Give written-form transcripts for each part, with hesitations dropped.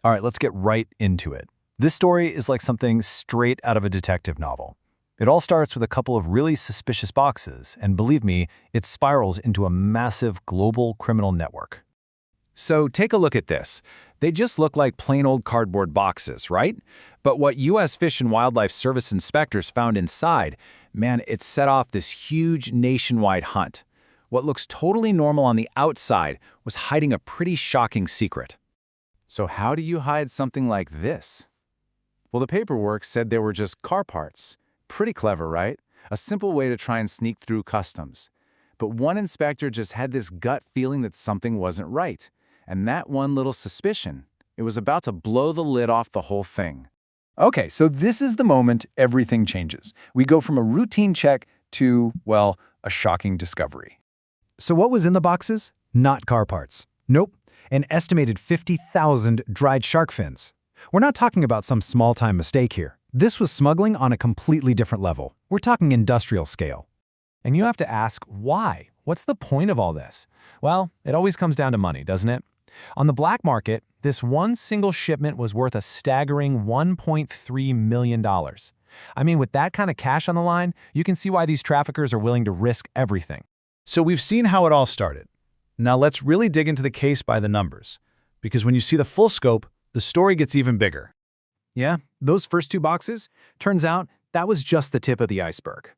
All right, let's get right into it. This story is like something straight out of a detective novel. It all starts with a couple of really suspicious boxes, and believe me, it spirals into a massive global criminal network. So take a look at this. They just look like plain old cardboard boxes, right? But what U.S. Fish and Wildlife Service inspectors found inside, man, it set off this huge nationwide hunt. What looks totally normal on the outside was hiding a pretty shocking secret. So how do you hide something like this? Well, the paperwork said they were just car parts. Pretty clever, right? A simple way to try and sneak through customs. But one inspector just had this gut feeling that something wasn't right. And that one little suspicion, it was about to blow the lid off the whole thing. Okay, so this is the moment everything changes. We go from a routine check to, well, a shocking discovery. So what was in the boxes? Not car parts. Nope. An estimated 50,000 dried shark fins. We're not talking about some small-time mistake here. This was smuggling on a completely different level. We're talking industrial scale. And you have to ask, why? What's the point of all this? Well, it always comes down to money, doesn't it? On the black market, this one single shipment was worth a staggering $1.3 million. I mean, with that kind of cash on the line, you can see why these traffickers are willing to risk everything. So we've seen how it all started. Now let's really dig into the case by the numbers, because when you see the full scope, the story gets even bigger. Yeah, those first two boxes, turns out that was just the tip of the iceberg.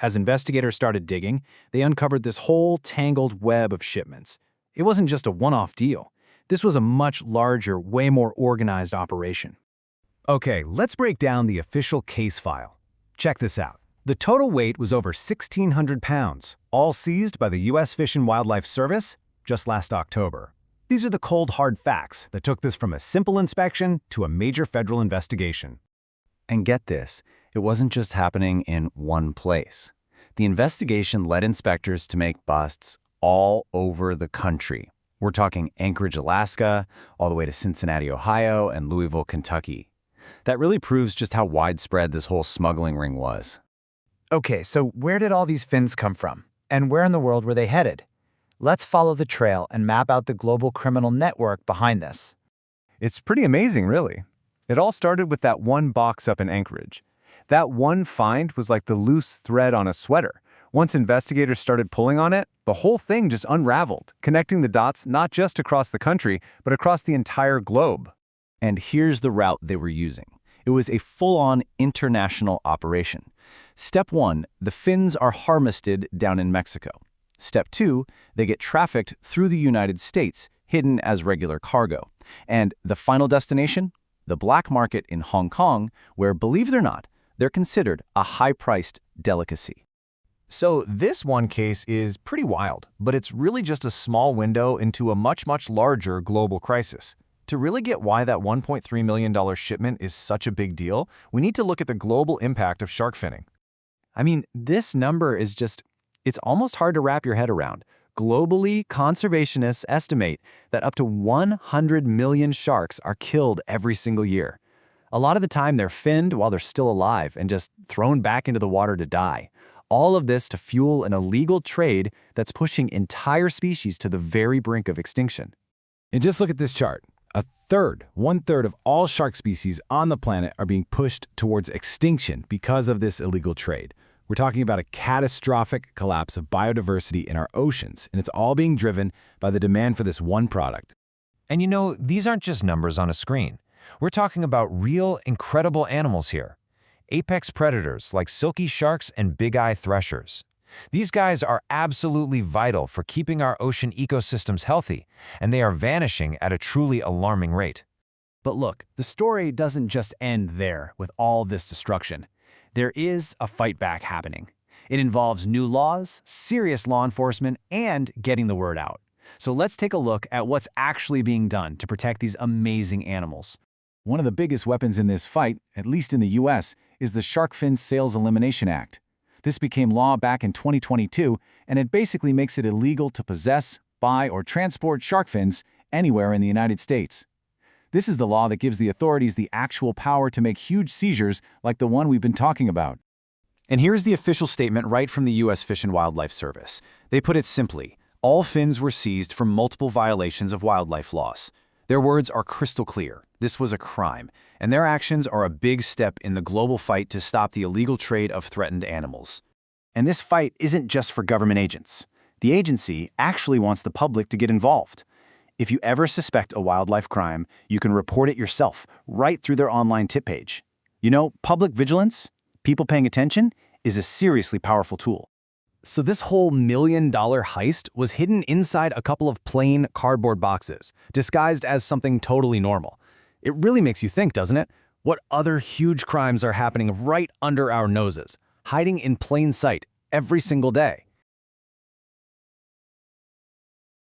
As investigators started digging, they uncovered this whole tangled web of shipments. It wasn't just a one-off deal. This was a much larger, way more organized operation. Okay, let's break down the official case file. Check this out. The total weight was over 1,600 pounds, all seized by the U.S. Fish and Wildlife Service just last October. These are the cold, hard facts that took this from a simple inspection to a major federal investigation. And get this, it wasn't just happening in one place. The investigation led inspectors to make busts all over the country. We're talking Anchorage, Alaska, all the way to Cincinnati, Ohio, and Louisville, Kentucky. That really proves just how widespread this whole smuggling ring was. Okay, so where did all these fins come from? And where in the world were they headed? Let's follow the trail and map out the global criminal network behind this. It's pretty amazing, really. It all started with that one box up in Anchorage. That one find was like the loose thread on a sweater. Once investigators started pulling on it, the whole thing just unraveled, connecting the dots not just across the country, but across the entire globe. And here's the route they were using. It was a full-on international operation. Step 1, the fins are harvested down in Mexico. Step 2, they get trafficked through the United States, hidden as regular cargo. And the final destination? The black market in Hong Kong, where, believe it or not, they're considered a high-priced delicacy. So this one case is pretty wild, but it's really just a small window into a much, much larger global crisis. To really get why that $1.3 million shipment is such a big deal, we need to look at the global impact of shark finning. I mean, this number is it's almost hard to wrap your head around. Globally, conservationists estimate that up to 100 million sharks are killed every single year. A lot of the time, they're finned while they're still alive and just thrown back into the water to die. All of this to fuel an illegal trade that's pushing entire species to the very brink of extinction. And just look at this chart. One-third of all shark species on the planet are being pushed towards extinction because of this illegal trade. We're talking about a catastrophic collapse of biodiversity in our oceans, and it's all being driven by the demand for this one product. And you know, these aren't just numbers on a screen. We're talking about real, incredible animals here. Apex predators like silky sharks and big-eye threshers. These guys are absolutely vital for keeping our ocean ecosystems healthy, and they are vanishing at a truly alarming rate. But look, the story doesn't just end there with all this destruction. There is a fight back happening. It involves new laws, serious law enforcement, and getting the word out. So let's take a look at what's actually being done to protect these amazing animals. One of the biggest weapons in this fight, at least in the U.S., is the Shark Fin Sales Elimination Act. This became law back in 2022, and it basically makes it illegal to possess, buy, or transport shark fins anywhere in the United States. This is the law that gives the authorities the actual power to make huge seizures like the one we've been talking about. And here's the official statement right from the U.S. Fish and Wildlife Service. They put it simply, all fins were seized for multiple violations of wildlife laws. Their words are crystal clear. This was a crime, and their actions are a big step in the global fight to stop the illegal trade of threatened animals. And this fight isn't just for government agents. The agency actually wants the public to get involved. If you ever suspect a wildlife crime, you can report it yourself right through their online tip page. You know, public vigilance, people paying attention, is a seriously powerful tool. So this whole million-dollar heist was hidden inside a couple of plain cardboard boxes, disguised as something totally normal. It really makes you think, doesn't it? What other huge crimes are happening right under our noses, hiding in plain sight every single day?